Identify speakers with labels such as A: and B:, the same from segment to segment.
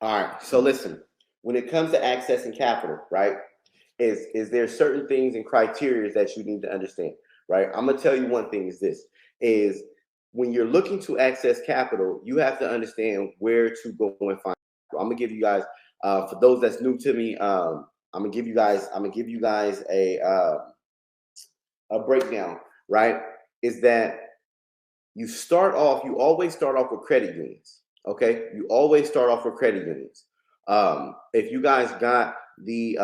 A: All right. So listen, when it comes to accessing capital, right, is there certain things and criteria that you need to understand, right? I'm gonna tell you one thing is this is when you're looking to access capital, you have to understand where to go and find. I'm gonna give you guys, for those that's new to me, I'm gonna give you guys a breakdown, right? Is that you always start off with credit unions. Okay, you always start off with credit unions. If you guys got the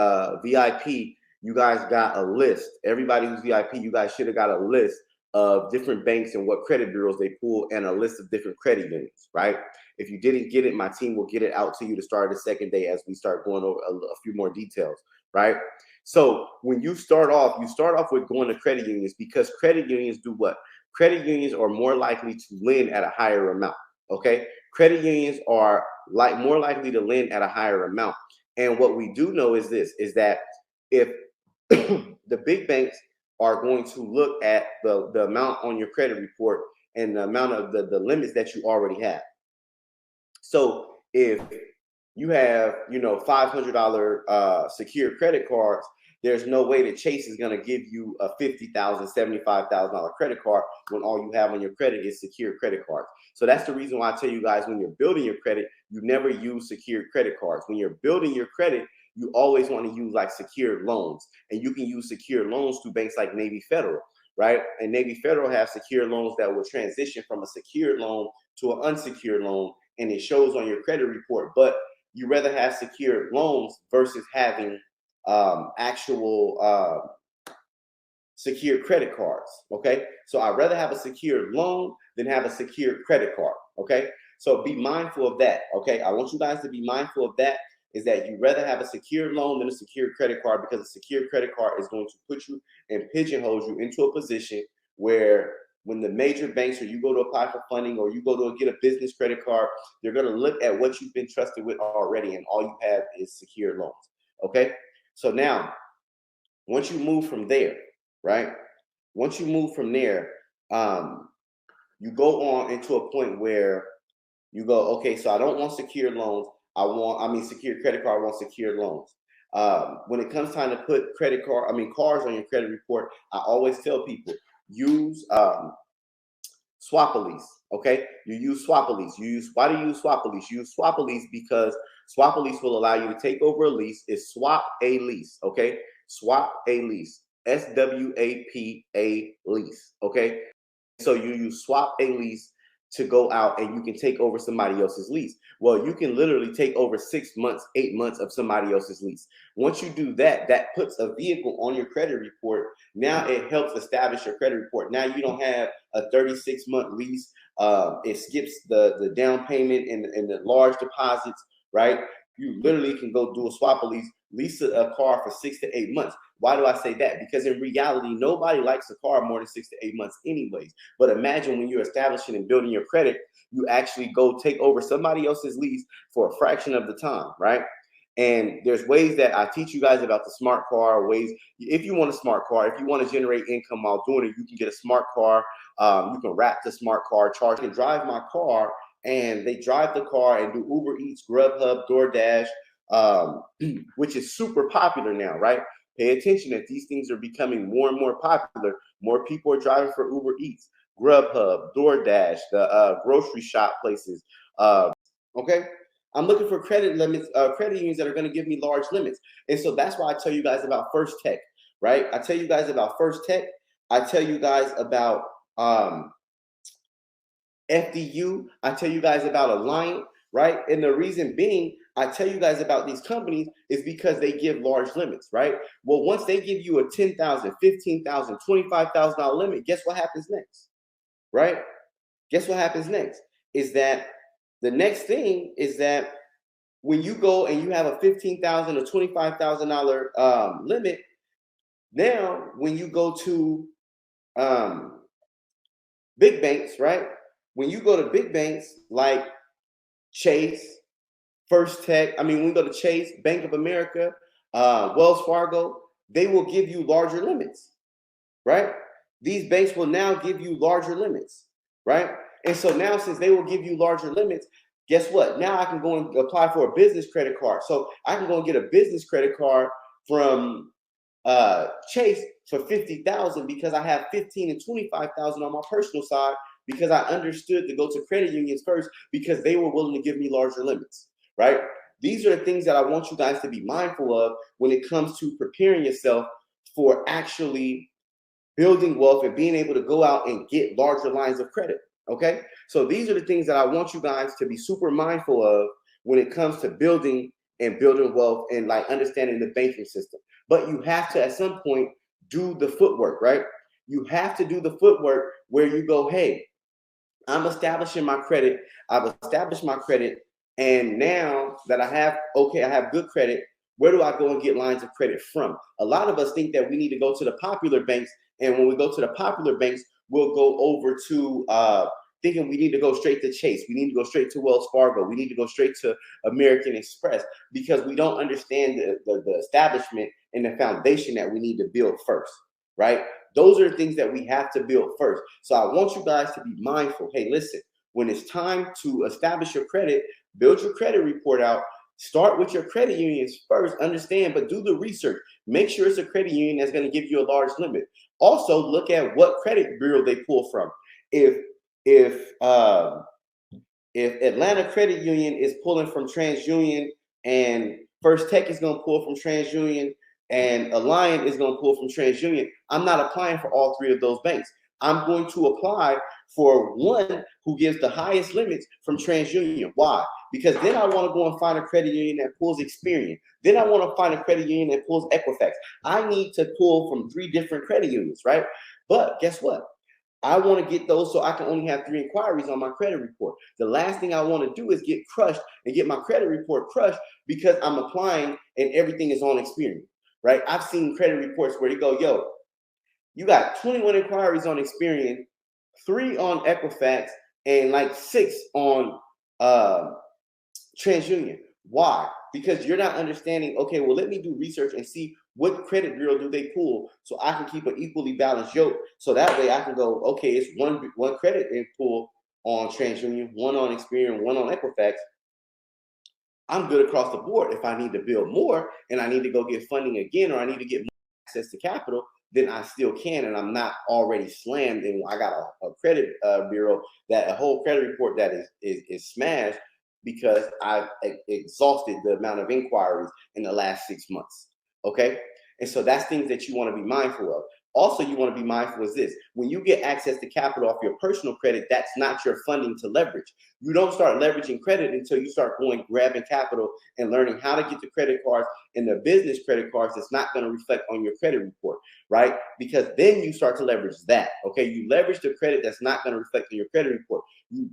A: VIP, you guys got a list. Everybody who's VIP, you guys should have got a list of different banks and what credit bureaus they pull, and a list of different credit unions, right? If you didn't get it, my team will get it out to you to start the second day as we start going over a few more details, right? So when you start off with going to credit unions because credit unions do what? Credit unions are more likely to lend at a higher amount. Okay, credit unions are more likely to lend at a higher amount. And what we do know is this: is that if the big banks are going to look at the amount on your credit report and the amount of the limits that you already have. So if you have, $500 secure credit cards, there's no way that Chase is going to give you a $50,000, $75,000 credit card when all you have on your credit is secure credit cards. So that's the reason why I tell you guys, when you're building your credit, you never use secured credit cards. When you're building your credit, you always want to use like secured loans, and you can use secured loans through banks like Navy Federal, right? And Navy Federal has secured loans that will transition from a secured loan to an unsecured loan, and it shows on your credit report. But you rather have secured loans versus having actual secured credit cards. Okay, so I'd rather have a secured loan than have a secured credit card. Okay, so be mindful of that. Okay, I want you guys to be mindful of that. Is that you rather have a secured loan than a secured credit card, because a secured credit card is going to put you and pigeonhole you into a position where when the major banks, or you go to apply for funding, or you go to get a business credit card, they're going to look at what you've been trusted with already, and all you have is secured loans. Okay, so now once you move from there, right? Once you move from there, you go on into a point where you go, okay, so I don't want secured loans. Secured credit card. I want secured loans. When it comes time to put cars on your credit report, I always tell people use Swap-A-Lease. Okay, you use Swap-A-Lease. Why do you use Swap-A-Lease? You use Swap-A-Lease because Swap-A-Lease will allow you to take over a lease. It's Swap-A-Lease. Okay, Swap-A-Lease. SWAPA lease. Okay, so you use Swap-A-Lease to go out and you can take over somebody else's lease. Well, you can literally take over 6 months, 8 months of somebody else's lease. Once you do that, that puts a vehicle on your credit report. Now it helps establish your credit report. Now you don't have a 36-month lease. It skips the down payment and the large deposits, right? You literally can go do a Swap-A-Lease, lease a car for 6 to 8 months. Why do I say that? Because in reality, nobody likes a car more than 6 to 8 months anyways. But imagine when you're establishing and building your credit, you actually go take over somebody else's lease for a fraction of the time, right? And there's ways that I teach you guys about the smart car, ways, if you want a smart car, if you want to generate income while doing it, you can get a smart car. You can wrap the smart car, charge and drive my car, and they drive the car and do Uber Eats, Grubhub, DoorDash, which is super popular now, right? Pay attention that these things are becoming more and more popular. More people are driving for Uber Eats, Grubhub, DoorDash, the grocery shop places. Okay, I'm looking for credit limits, credit unions that are going to give me large limits, and so that's why I tell you guys about First Tech, right? I tell you guys about First Tech. I tell you guys about FDU. I tell you guys about Alliant, right? And the reason being, I tell you guys about these companies is because they give large limits, right? Well, once they give you a $10,000, $15,000, $25,000 limit, guess what happens next, right? Guess what happens next is that the next thing is that when you go and you have a $15,000 or $25,000 limit, now when you go to big banks, right? When you go to big banks like Chase, First Tech, when we go to Chase, Bank of America, Wells Fargo, they will give you larger limits, right? These banks will now give you larger limits, right? And so now, since they will give you larger limits, guess what? Now I can go and apply for a business credit card. So I can go and get a business credit card from Chase for 50,000 because I have 15 and 25,000 on my personal side because I understood to go to credit unions first because they were willing to give me larger limits, right? These are the things that I want you guys to be mindful of when it comes to preparing yourself for actually building wealth and being able to go out and get larger lines of credit. Okay. So these are the things that I want you guys to be super mindful of when it comes to building wealth and like understanding the banking system. But you have to, at some point, do the footwork, right? You have to do the footwork where you go, hey, I'm establishing my credit. I've established my credit. And now that I have good credit, where do I go and get lines of credit from? A lot of us think that we need to go to the popular banks. And when we go to the popular banks, we'll go over to thinking we need to go straight to Chase. We need to go straight to Wells Fargo. We need to go straight to American Express because we don't understand the establishment and the foundation that we need to build first, right? Those are the things that we have to build first. So I want you guys to be mindful. Hey, listen, when it's time to establish your credit, build your credit report out. Start with your credit unions first, understand, but do the research. Make sure it's a credit union that's going to give you a large limit. Also, look at what credit bureau they pull from. If Atlanta Credit Union is pulling from TransUnion and First Tech is going to pull from TransUnion and Alliant is going to pull from TransUnion, I'm not applying for all three of those banks. I'm going to apply for one who gives the highest limits from TransUnion. Why? Because then I want to go and find a credit union that pulls Experian. Then I want to find a credit union that pulls Equifax. I need to pull from 3 different credit unions, right? But guess what? I want to get those so I can only have 3 inquiries on my credit report. The last thing I want to do is get crushed and get my credit report crushed because I'm applying and everything is on Experian, right? I've seen credit reports where they go, yo, you got 21 inquiries on Experian, 3 on Equifax, and like 6 on TransUnion. Why? Because you're not understanding, okay, well, let me do research and see what credit bureau do they pull so I can keep an equally balanced yoke. So that way I can go, okay, it's one credit pool on TransUnion, 1 on Experian, 1 on Equifax. I'm good across the board. If I need to build more and I need to go get funding again, or I need to get more access to capital, then I still can, and I'm not already slammed. And I got a credit bureau that a whole credit report that is smashed because I've exhausted the amount of inquiries in the last 6 months. Okay, and so that's things that you want to be mindful of. Also, you want to be mindful is this: when you get access to capital off your personal credit, that's not your funding to leverage. You don't start leveraging credit until you start going grabbing capital and learning how to get the credit cards and the business credit cards that's not going to reflect on your credit report, right? Because then you start to leverage that. Okay, you leverage the credit that's not going to reflect on your credit report.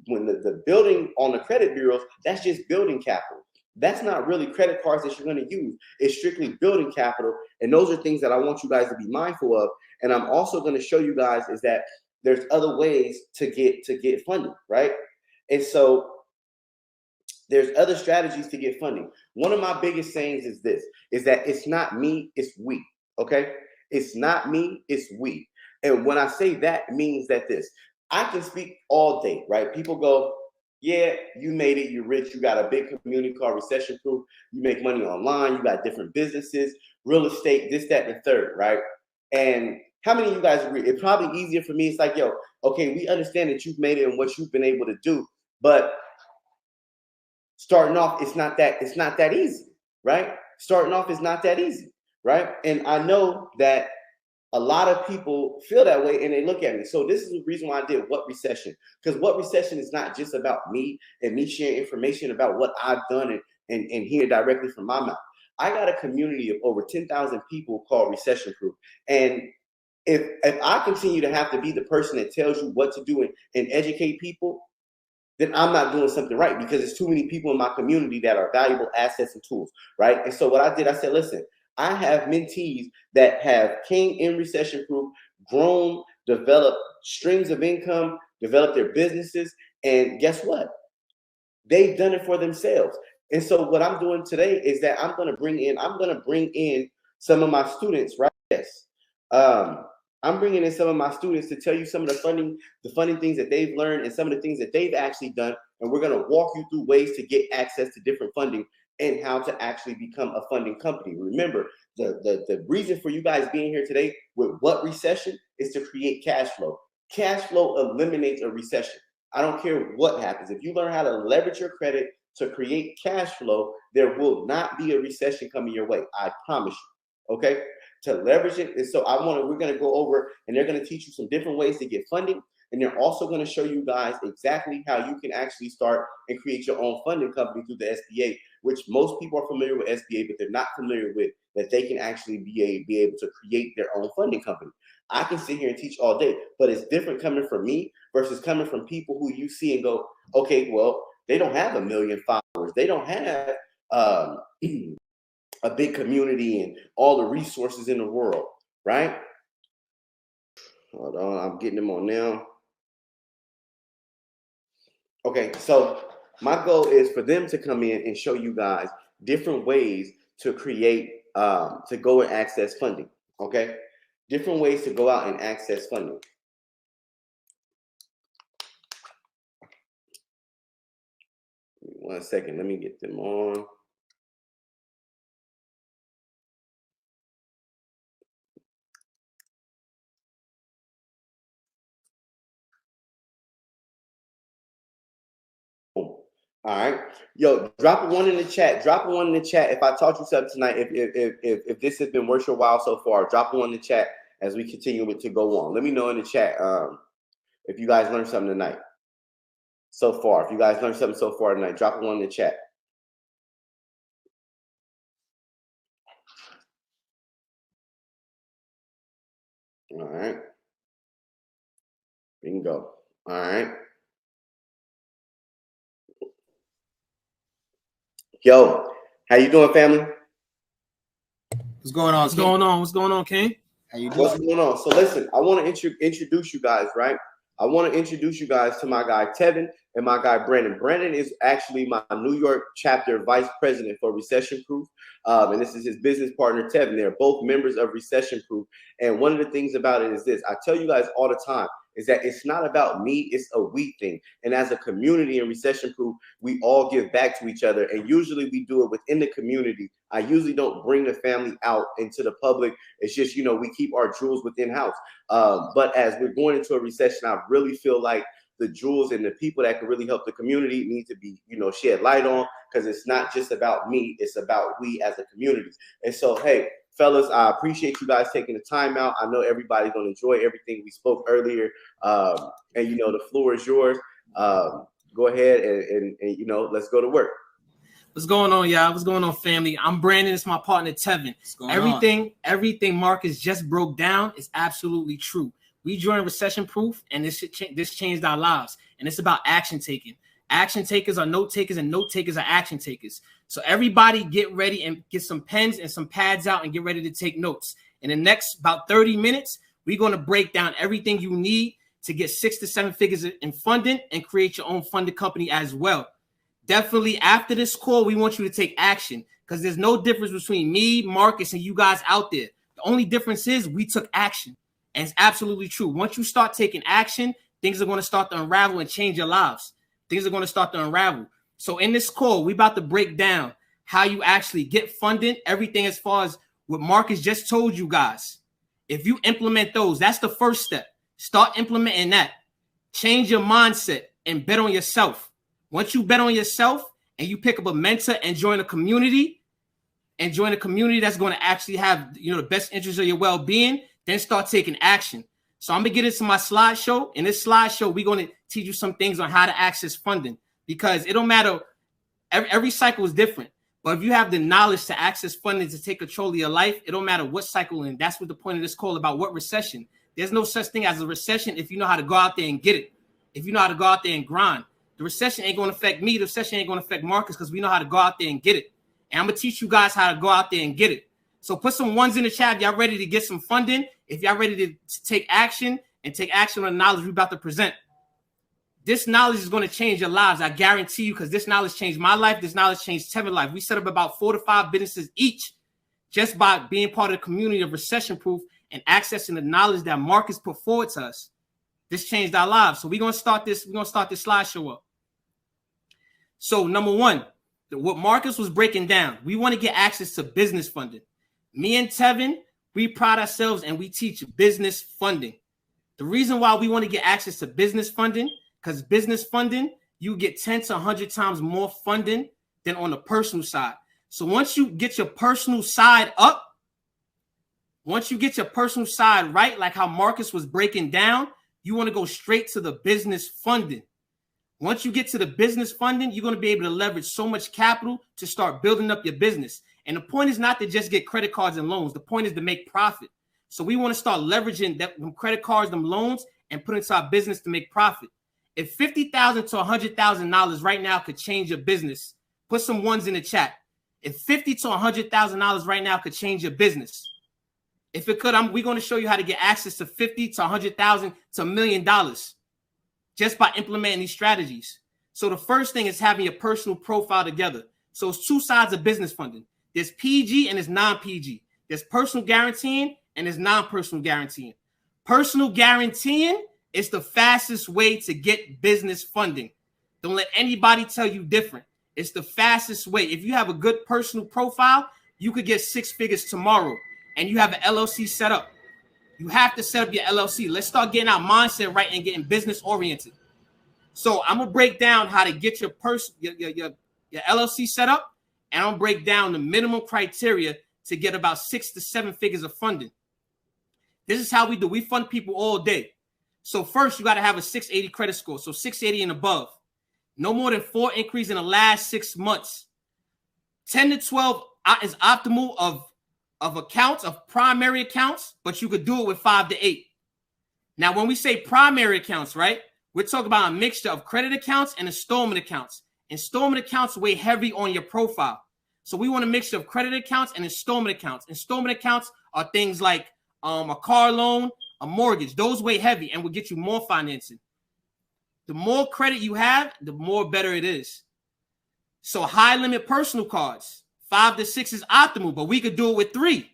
A: When the building on the credit bureaus, that's just building capital. That's not really credit cards that you're going to use. It's strictly building capital. And those are things that I want you guys to be mindful of. And I'm also going to show you guys is that there's other ways to get funding, right? And so there's other strategies to get funding. One of my biggest sayings is this, is that it's not me, it's we, okay? It's not me, it's we. And when I say that, it means that I can speak all day, right? People go, yeah, you made it, you're rich, you got a big community called Recession Proof, you make money online, you got different businesses, real estate, this, that, and the third, right? And how many of you guys agree? It's probably easier for me. It's like, yo, okay, we understand that you've made it and what you've been able to do, but starting off, it's not that easy, right? Starting off is not that easy, right? And I know that a lot of people feel that way and they look at me. So this is the reason why I did What Recession, because What Recession is not just about me and me sharing information about what I've done and hear directly from my mouth. I got a community of over 10,000 people called Recession Proof. And if I continue to have to be the person that tells you what to do and educate people, then I'm not doing something right because there's too many people in my community that are valuable assets and tools, right? And so what I did, I said, listen, I have mentees that have came in Recession Proof, grown, developed streams of income, developed their businesses, and guess what? They've done it for themselves. And so what I'm doing today is that I'm going to bring in some of my students, right? Yes. I'm bringing in some of my students to tell you some of the funding things that they've learned and some of the things that they've actually done And we're going to walk you through ways to get access to different funding and how to actually become a funding company. Remember, the reason for you guys being here today with What Recession is to create cash flow. Cash flow eliminates a recession. I don't care what happens. If you learn how to leverage your credit to create cash flow, there will not be a recession coming your way. I promise you. Okay? To leverage it. And so we're going to go over, and they're going to teach you some different ways to get funding. And they're also going to show you guys exactly how you can actually start and create your own funding company through the SBA, which most people are familiar with SBA, but they're not familiar with that they can actually be able to create their own funding company. I can sit here and teach all day, but it's different coming from me versus coming from people who you see and go, okay, well, they don't have 1 million followers. They don't have a big community and all the resources in the world, right? Hold on, I'm getting them on now. Okay, so my goal is for them to come in and show you guys different ways to create, to go and access funding, okay? Different ways to go out and access funding. One second, let me get them on. All right, yo, drop a 1 in the chat. Drop a 1 in the chat if I taught you something tonight. If this has been worth your while so far, drop a 1 in the chat as we continue to go on. Let me know in the chat if you guys learned something tonight so far. If you guys learned something so far tonight, drop a 1 in the chat. All right, we can go. All right. Yo, how you doing, family?
B: What's going on? What's going on? What's going on, King?
A: How you doing? What's going on? So listen, I want to introduce you guys, right? I want to introduce you guys to my guy Tevin and my guy Brandon. Brandon is actually my New York chapter vice president for Recession Proof, and this is his business partner Tevin. They're both members of Recession Proof. And one of the things about it is this: I tell you guys all the time, is that it's not about me, it's a we thing. And as a community in Recession Proof, we all give back to each other. And usually we do it within the community. I usually don't bring the family out into the public. It's just, we keep our jewels within house. But as we're going into a recession, I really feel like the jewels and the people that can really help the community need to be, shed light on, because it's not just about me, it's about we as a community. And so, hey, fellas, I appreciate you guys taking the time out. I know everybody's going to enjoy everything we spoke earlier. And, the floor is yours. Go ahead and let's go to work.
B: What's going on, y'all? What's going on, family? I'm Brandon. It's my partner, Tevin. Everything Marcus just broke down is absolutely true. We joined Recession Proof, and this changed our lives. And it's about action taking. Action takers are note takers, and note takers are action takers. So everybody get ready and get some pens and some pads out and get ready to take notes. In the next about 30 minutes, we're going to break down everything you need to get 6 to 7 figures in funding and create your own funding company as well. Definitely after this call, we want you to take action, because there's no difference between me, Marcus, and you guys out there. The only difference is we took action, and it's absolutely true. Once you start taking action, things are going to start to unravel and change your lives. Things are going to start to unravel. So in this call, we're about to break down how you actually get funding, everything as far as what Marcus just told you guys. If you implement those, that's the first step. Start implementing that. Change your mindset and bet on yourself. Once you bet on yourself and you pick up a mentor and join a community, that's going to actually have the best interest of your well-being, then start taking action. So I'm going to get into my slideshow. In this slideshow, we're going to teach you some things on how to access funding, because it don't matter. Every cycle is different. But if you have the knowledge to access funding to take control of your life, it don't matter what cycle. And that's what the point of this call about. What recession? There's no such thing as a recession if you know how to go out there and get it. If you know how to go out there and grind. The recession ain't going to affect me. The recession ain't going to affect Marcus, because we know how to go out there and get it. And I'm going to teach you guys how to go out there and get it. So put some ones in the chat if y'all ready to get some funding, if y'all ready to take action and take action on the knowledge we're about to present. This knowledge is going to change your lives. I guarantee you, because this knowledge changed my life. This knowledge changed Tevin's life. We set up about 4 to 5 businesses each just by being part of the community of Recession Proof and accessing the knowledge that Marcus put forward to us. This changed our lives. So we're going to start this slideshow up. So number one, what Marcus was breaking down, we want to get access to business funding. Me and Tevin, we pride ourselves and we teach business funding. The reason why we want to get access to business funding, because business funding, you get 10 to 100 times more funding than on the personal side. So once you get your personal side up, once you get your personal side right, like how Marcus was breaking down, you want to go straight to the business funding. Once you get to the business funding, you're going to be able to leverage so much capital to start building up your business. And the point is not to just get credit cards and loans. The point is to make profit. So we want to start leveraging them credit cards, them loans, and put into our business to make profit. If $50,000 to $100,000 right now could change your business, put some ones in the chat. If $50,000 to $100,000 right now could change your business, if it could, we're going to show you how to get access to $50,000 to $100,000 to $1 million just by implementing these strategies. So the first thing is having your personal profile together. So it's two sides of business funding. There's PG and there's non-PG. There's personal guaranteeing and there's non-personal guaranteeing. Personal guaranteeing is the fastest way to get business funding. Don't let anybody tell you different. It's the fastest way. If you have a good personal profile, you could get 6 figures tomorrow and you have an LLC set up. You have to set up your LLC. Let's start getting our mindset right and getting business oriented. So I'm going to break down how to get your LLC set up, and I'm going to break down the minimum criteria to get about 6 to 7 figures of funding. This is how we do. We fund people all day. So first, you got to have a 680 credit score. So 680 and above. No more than 4 increase in the last 6 months. 10 to 12 is optimal of accounts, of primary accounts, but you could do it with 5 to 8. Now, when we say primary accounts, right, we're talking about a mixture of credit accounts and installment accounts. Installment accounts weigh heavy on your profile. So we want a mixture of credit accounts and installment accounts. Installment accounts are things like a car loan, a mortgage. Those weigh heavy and will get you more financing. The more credit you have, the more better it is. So high limit personal cards, 5 to 6 is optimal, but we could do it with 3.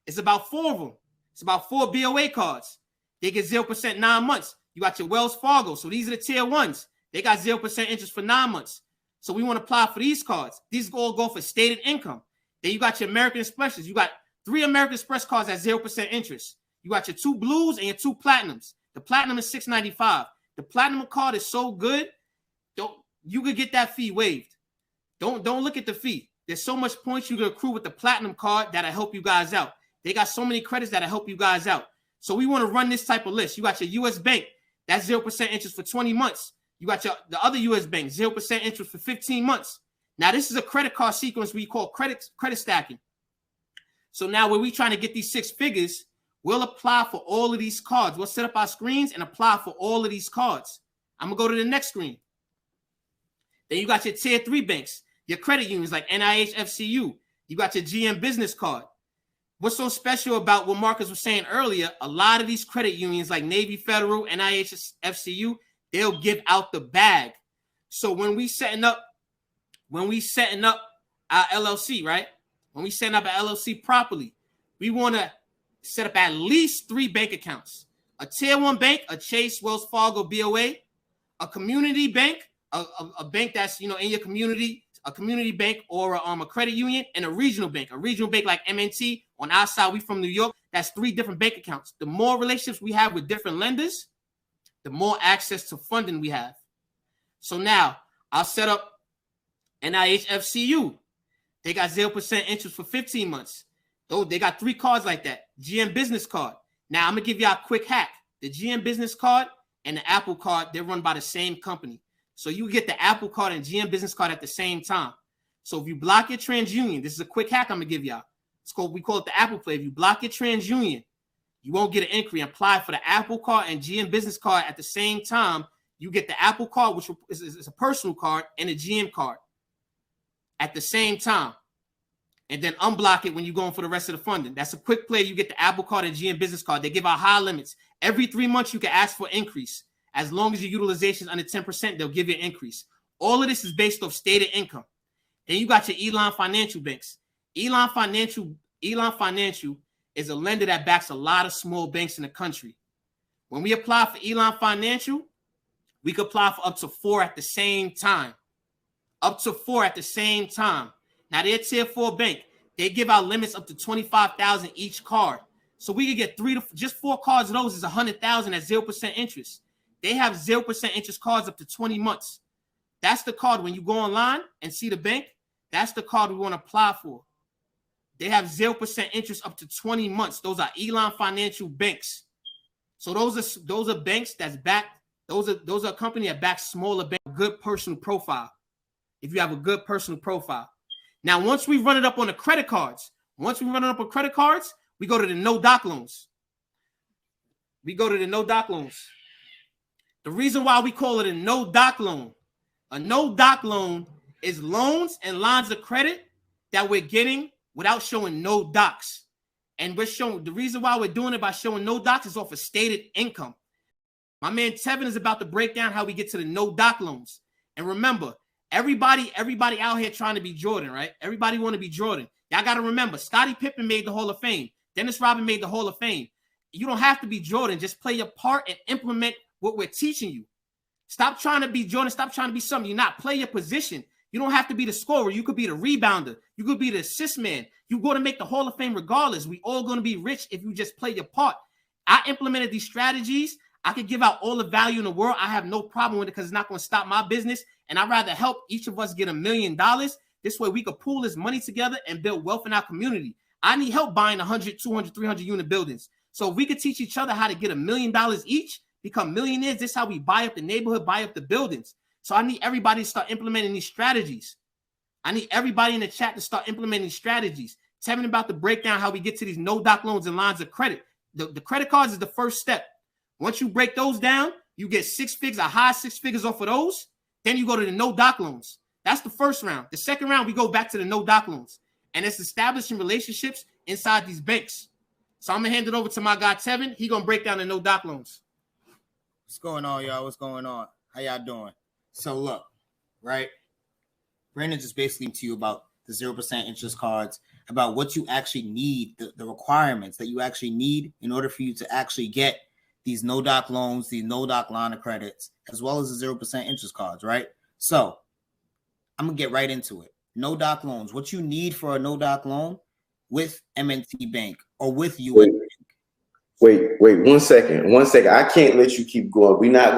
B: It's about 4 of them. It's about 4 BOA cards. They get 0% 9 months. You got your Wells Fargo. So these are the tier 1s. They got 0% interest for 9 months. So we want to apply for these cards. These all go for stated income. Then you got your American Expresses. You got 3 American Express cards at 0% interest. You got your 2 blues and your 2 platinums. The platinum is $6.95. The platinum card is so good, you could get that fee waived. Don't look at the fee. There's so much points you can accrue with the platinum card that'll help you guys out. They got so many credits that'll help you guys out. So we want to run this type of list. You got your U.S. Bank, that's 0% interest for 20 months. You got the other U.S. Bank, 0% interest for 15 months. Now, this is a credit card sequence we call credit stacking. So now when we're trying to get these 6 figures, we'll apply for all of these cards. We'll set up our screens and apply for all of these cards. I'm going to go to the next screen. Then you got your tier 3 banks, your credit unions like NIH, FCU. You got your GM business card. What's so special about what Marcus was saying earlier, a lot of these credit unions like Navy Federal, NIH, FCU, they'll give out the bag. So when we setting up our LLC, right? When we setting up an LLC properly, we want to set up at least 3 bank accounts. A tier 1 bank, a Chase, Wells Fargo, BOA, a community bank, a bank that's, in your community, a community bank or a credit union, and a regional bank like MNT. On our side, we from New York. That's 3 different bank accounts. The more relationships we have with different lenders, the more access to funding we have. So now I'll set up NIH FCU. They got 0% interest for 15 months. Oh, they got 3 cards like that. GM business card. Now I'm gonna give you a quick hack. The GM business card and the Apple card, they're run by the same company. So you get the Apple card and GM business card at the same time. So if you block your TransUnion, this is a quick hack I'm gonna give y'all. We call it the Apple Play. If you block your TransUnion, you won't get an inquiry. Apply for the Apple card and GM business card at the same time. You get the Apple card, which is a personal card, and a GM card at the same time. And then unblock it when you're going for the rest of the funding. That's a quick play. You get the Apple card and GM business card. They give out high limits. Every 3 months, you can ask for increase. As long as your utilization is under 10%, they'll give you an increase. All of this is based off stated income. Then you got your Elon Financial banks. Elon Financial is a lender that backs a lot of small banks in the country. When we apply for Elon Financial, we could apply for up to 4 at the same time. up to 4 at the same time. Now they're tier 4 bank. They give out limits up to 25,000 each card. So we could get just 4 cards of those is 100,000 at 0% interest. They have 0% interest cards up to 20 months. That's the card when you go online and see the bank. That's the card we want to apply for. They have 0% interest up to 20 months. Those are Elon Financial banks. So those are banks that's backed. Those are a company that backs smaller banks. Good personal profile. If you have a good personal profile. Now, once we run it up on the credit cards, we go to the no doc loans. The reason why we call it a no doc loan is loans and lines of credit that we're getting without showing no docs. And the reason why we're doing it by showing no docs is off of stated income. My man Tevin is about to break down how we get to the no doc loans. And remember, everybody out here trying to be Jordan, right? Everybody want to be Jordan. Y'all got to remember, Scottie Pippen made the Hall of Fame. Dennis Rodman made the Hall of Fame. You don't have to be Jordan. Just play your part and implement what we're teaching you. Stop trying to be Jordan. Stop trying to be something you're not. Play your position. You don't have to be the scorer. You could be the rebounder. You could be the assist man. You're going to make the Hall of Fame regardless. We all going to be rich if you just play your part. I implemented these strategies. I could give out all the value in the world. I have no problem with it because it's not going to stop my business. And I'd rather help each of us get $1 million. This way we could pool this money together and build wealth in our community. I need help buying 100, 200, 300 unit buildings. So if we could teach each other how to get $1 million each, become millionaires, this is how we buy up the neighborhood, buy up the buildings. So I need everybody to start implementing these strategies. I need everybody in the chat to start implementing strategies. Tevin about to break down how we get to these no doc loans and lines of credit. The credit cards is the first step. Once you break those down, you get 6 figures, a high 6 figures off of those. Then you go to the no doc loans. That's the first round. The second round, we go back to the no doc loans. And it's establishing relationships inside these banks. So I'm going to hand it over to my guy, Tevin. He's going to break down the no doc loans.
C: What's going on, y'all? What's going on? How y'all doing? So look, right? Brandon just basically to you about the 0% interest cards, about what you actually need, the requirements that you actually need in order for you to actually get these no doc loans, these no doc line of credits, as well as the 0% interest cards, right? So I'm going to get right into it. No doc loans, what you need for a no doc loan with M&T Bank or with US Bank.
A: Wait, 1 second. 1 second. I can't let you keep going. We're not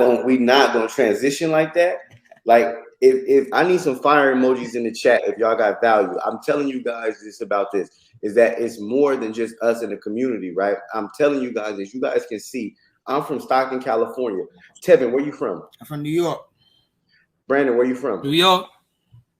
A: going to transition like that. Like if I need some fire emojis in the chat, if y'all got value, I'm telling you guys this about this is that it's more than just us in the community, right? I'm telling you guys, as you guys can see, I'm from Stockton, California. Tevin, where you from?
C: I'm from New York.
A: Brandon, where you from?
B: New York.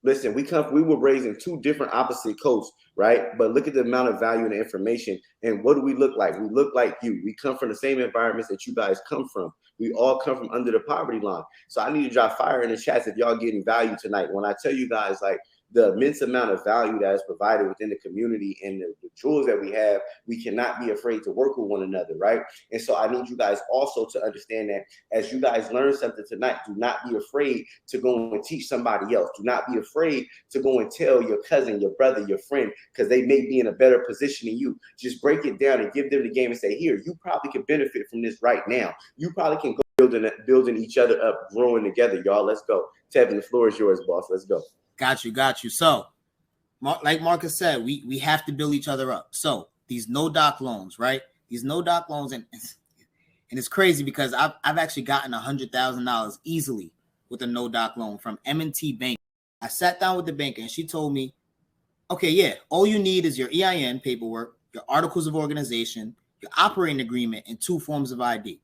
A: Listen, we were raised in 2 different opposite coasts, right? But look at the amount of value in the information. And what do we look like? We look like you. We come from the same environments that you guys come from. We all come from under the poverty line. So I need to drop fire in the chats if y'all getting value tonight. When I tell you guys, like, the immense amount of value that is provided within the community and the tools that we have, we cannot be afraid to work with one another, right? And so I need you guys also to understand that as you guys learn something tonight, do not be afraid to go and teach somebody else. Do not be afraid to go and tell your cousin, your brother, your friend, because they may be in a better position than you. Just break it down and give them the game and say, here, you probably can benefit from this right now. You probably can go building each other up, growing together, y'all. Let's go. Tevin, the floor is yours, boss. Let's go.
C: Got you. So, like Marcus said, we have to build each other up. So these no doc loans, right? These no doc loans, and it's crazy because I've actually gotten $100,000 easily with a no doc loan from M&T Bank. I sat down with the banker and she told me, okay, yeah, all you need is your EIN paperwork, your articles of organization, your operating agreement, and 2 forms of ID,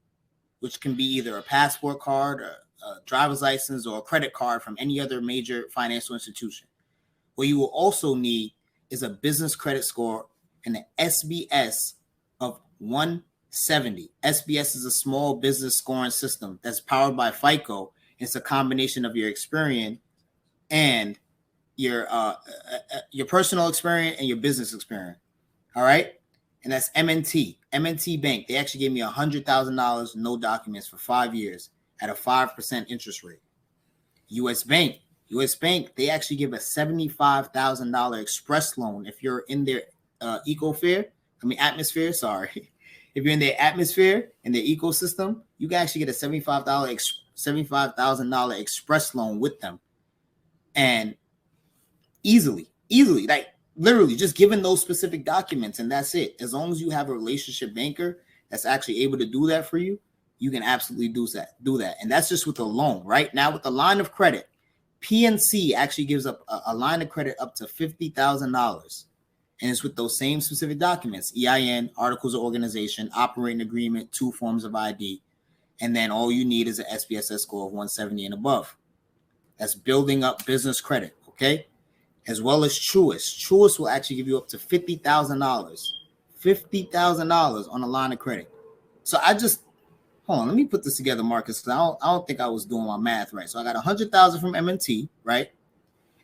C: which can be either a passport card or a driver's license or a credit card from any other major financial institution. What you will also need is a business credit score and an SBS of 170. SBS is a small business scoring system that's powered by FICO. It's a combination of your experience and your personal experience and your business experience. All right. And that's M&T Bank. They actually gave me $100,000, no documents for 5 years at a 5% interest rate. US Bank, they actually give a $75,000 express loan if you're in their atmosphere. Sorry. If you're in their atmosphere and their ecosystem, you can actually get a $75,000 express loan with them. And easily, like literally just given those specific documents, and that's it. As long as you have a relationship banker that's actually able to do that for you, you can absolutely do that. And that's just with a loan. Right now, with the line of credit, PNC actually gives up a line of credit up to $50,000. And it's with those same specific documents: EIN, articles of organization, operating agreement, 2 forms of ID. And then all you need is an SPSS score of 170 and above. That's building up business credit, okay? As well as Truist. Truist will actually give you up to $50,000. $50,000 on a line of credit. So hold on, let me put this together, Marcus, because I don't think I was doing my math right. So I got 100,000 from M&T, right?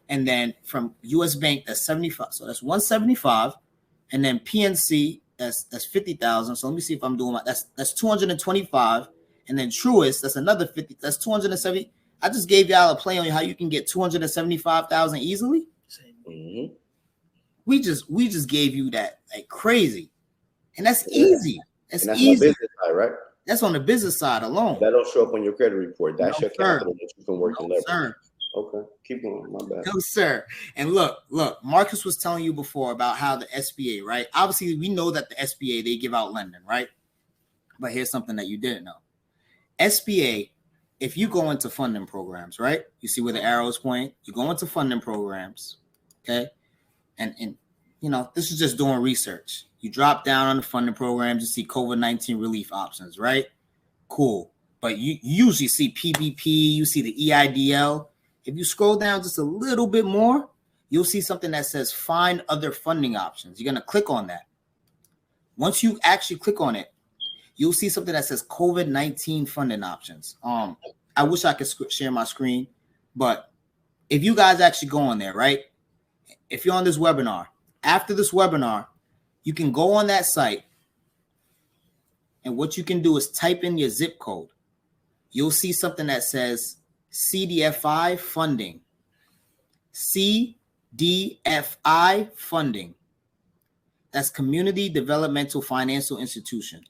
C: And then from US Bank, that's 75. So that's 175. And then PNC, that's 50,000. So let me see if I'm doing that's 225. And then Truist, that's another 50. That's 270. I just gave y'all a play on how you can get 275,000 easily.
A: Mm-hmm.
C: We just gave you that like crazy. And that's easy. That's
A: that's
C: easy.
A: on the business side, right?
C: That's on the business side alone.
A: That'll show up on your credit report. That's your capital
C: Sir.
A: that you can work and leverage.
C: Sir.
A: Okay, keep going. My bad.
C: No, sir. And look, Marcus was telling you before about how the SBA, right? Obviously, we know that the SBA, they give out lending, right? But here's something that you didn't know. SBA, if you go into funding programs, right? You see where the arrows point? You go into funding programs, okay? And you know, this is just doing research. You drop down on the funding programs, you see COVID-19 relief options, right? Cool. But you usually see PPP, you see the EIDL. If you scroll down just a little bit more, you'll see something that says find other funding options. You're going to click on that. Once you actually click on it, you'll see something that says COVID-19 funding options. I wish I could share my screen, but if you guys actually go on there, right? If you're on this webinar, after this webinar, you can go on that site, and what you can do is type in your zip code. You'll see something that says CDFI funding. CDFI funding. That's Community Developmental Financial Institution.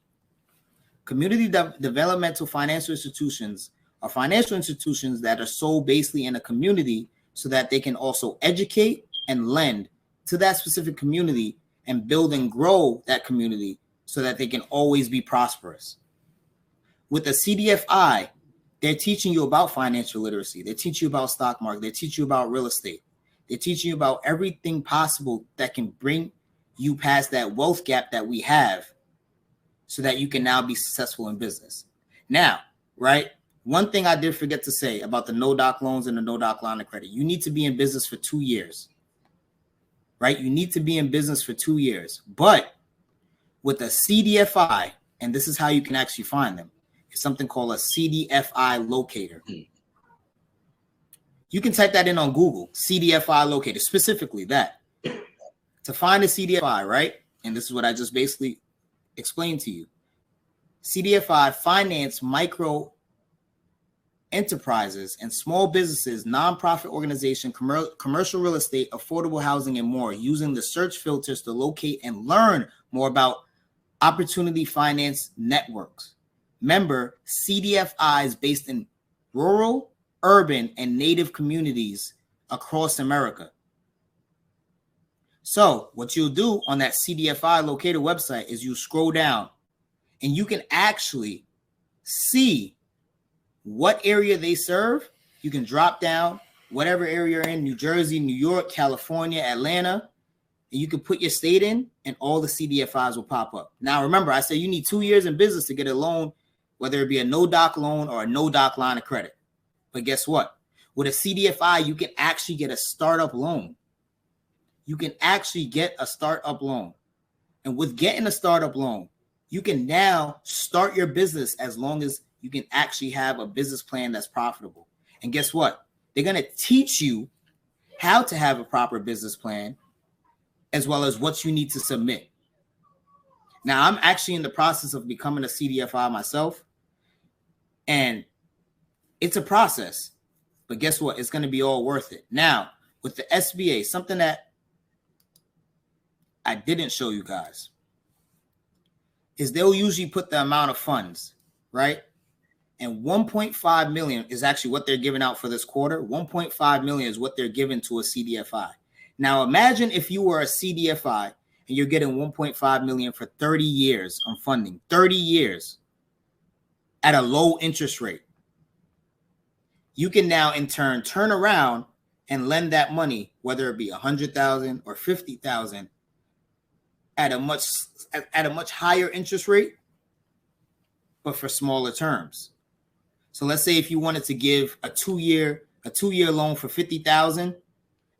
C: Community developmental financial institutions are financial institutions that are sold basically in a community so that they can also educate and lend to that specific community and build and grow that community so that they can always be prosperous. With the CDFI, they're teaching you about financial literacy. They teach you about stock market. They teach you about real estate. They teach you about everything possible that can bring you past that wealth gap that we have so that you can now be successful in business. Now, right, one thing I did forget to say about the no-doc loans and the no-doc line of credit, you need to be in business for 2 years, right? You need to be in business for 2 years. But with a CDFI, and this is how you can actually find them, it's something called a CDFI locator. You can type that in on Google, CDFI locator, specifically that. To find a CDFI, right? And this is what I just basically explained to you. CDFI finance micro enterprises and small businesses, nonprofit organization, commercial real estate, affordable housing, and more, using the search filters to locate and learn more about opportunity finance networks. Remember, CDFI is based in rural, urban, and native communities across America. So what you'll do on that CDFI locator website is you scroll down and you can actually see what area they serve. You can drop down whatever area you're in, New Jersey, New York, California, Atlanta, and you can put your state in and all the CDFIs will pop up. Now, remember, I said you need 2 years in business to get a loan, whether it be a no-doc loan or a no-doc line of credit. But guess what? With a CDFI, you can actually get a startup loan. You can actually get a startup loan. And with getting a startup loan, you can now start your business as long as you can actually have a business plan that's profitable. And guess what? They're going to teach you how to have a proper business plan as well as what you need to submit. Now, I'm actually in the process of becoming a CDFI myself. And it's a process. But guess what? It's going to be all worth it. Now, with the SBA, something that I didn't show you guys is they'll usually put the amount of funds, right? And 1.5 million is actually what they're giving out for this quarter. 1.5 million is what they're giving to a CDFI. Now imagine if you were a CDFI and you're getting 1.5 million for 30 years on funding, 30 years at a low interest rate. You can now in turn turn around and lend that money, whether it be 100,000 or 50,000 at a much higher interest rate, but for smaller terms. So let's say if you wanted to give a two-year loan for 50,000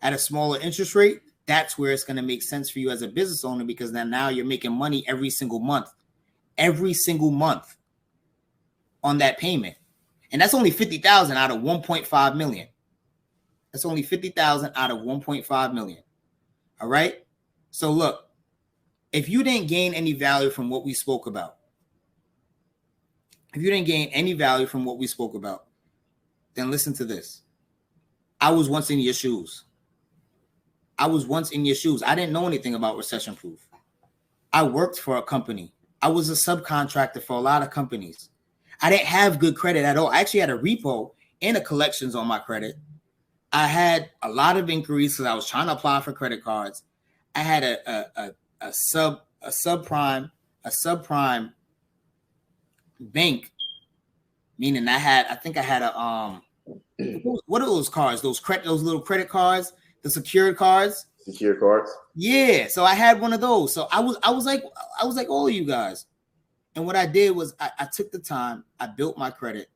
C: at a smaller interest rate, that's where it's going to make sense for you as a business owner, because now you're making money every single month on that payment. And that's only 50,000 out of 1.5 million. That's only 50,000 out of 1.5 million. All right. So look, if you didn't gain any value from what we spoke about, then listen to this. I was once in your shoes. I didn't know anything about recession proof. I worked for a company. I was a subcontractor for a lot of companies. I didn't have good credit at all. I actually had a repo and a collections on my credit. I had a lot of inquiries because I was trying to apply for credit cards. I had a subprime bank, meaning I think I had a what are those cards? Those little credit cards, the secured cards.
A: Secured cards.
C: Yeah, so I had one of those. So I was like all of you guys. And what I did was I took the time, I built my credit,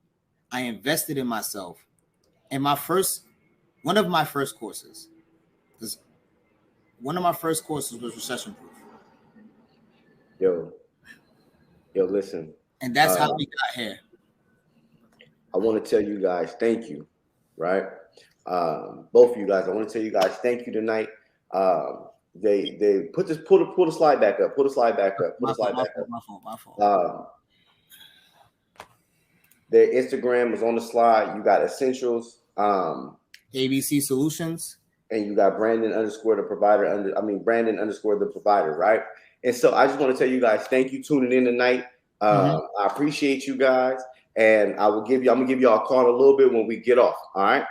C: I invested in myself. And one of my first courses was recession proof.
A: Yo, listen.
C: And that's how we got here.
A: I want to tell you guys thank you, right? Both of you guys, I want to tell you guys thank you tonight. They pull the slide back up. My fault. Their Instagram was on the slide. You got Essentials,
C: ABC Solutions,
A: and you got Brandon _ the provider Brandon _ the provider, right? And so I just want to tell you guys thank you tuning in tonight. I appreciate you guys, and I'm gonna give y'all a call a little bit when we get off. All right.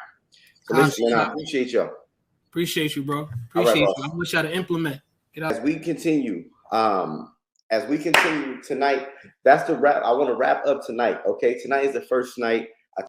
A: So listen, I appreciate y'all.
B: Appreciate you, bro. Appreciate you. I wish y'all to implement. Get out.
A: As we continue tonight, that's the wrap. I want to wrap up tonight. Okay, tonight is the first night